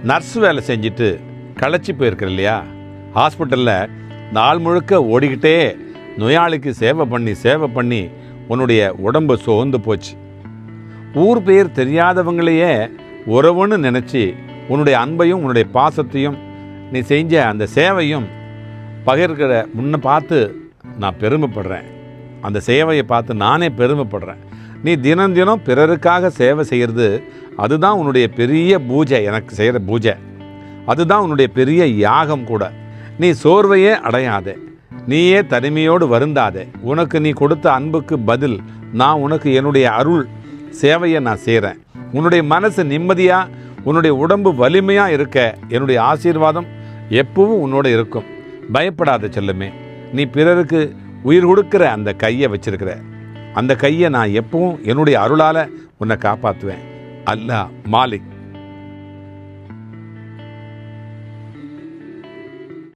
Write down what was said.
Nurse வேலை செஞ்சுட்டு களைச்சி போயிருக்கிற இல்லையா? ஹாஸ்பிட்டலில் நாள் முழுக்க ஓடிக்கிட்டே நோயாளிக்கு சேவை பண்ணி உன்னுடைய உடம்பு சோர்ந்து போச்சு. ஊர் பேர் தெரியாதவங்களையே உறவுன்னு நினச்சி உன்னுடைய அன்பையும் உன்னுடைய பாசத்தையும் நீ செஞ்ச அந்த சேவையும் பகிர்கிற முன்ன பார்த்து நான் பெருமைப்படுறேன். அந்த சேவையை பார்த்து நானே பெருமைப்படுறேன். நீ தினம் தினம் பிறருக்காக சேவை செய்கிறது, அதுதான் உன்னுடைய பெரிய பூஜை. எனக்கு செய்கிற பூஜை அதுதான் உன்னுடைய பெரிய யாகம் கூட. நீ சோர்வையே அடையாதே, நீயே தனிமையோடு வருந்தாதே. உனக்கு நீ கொடுத்த அன்புக்கு பதில் நான் உனக்கு என்னுடைய அருள் சேவையை நான் செய்கிறேன். உன்னுடைய மனசு நிம்மதியாக, உன்னுடைய உடம்பு வலிமையாக இருக்க என்னுடைய ஆசீர்வாதம் எப்பவும் உன்னோட இருக்கும். பயப்படாத செல்லுமே. நீ பிறருக்கு உயிர் கொடுக்கிற அந்த கையை வச்சிருக்கிற, அந்த கையை நான் எப்பவும் என்னுடைய அருளால் உன்னை காப்பாற்றுவேன். அல்லாஹ் மாலிக்.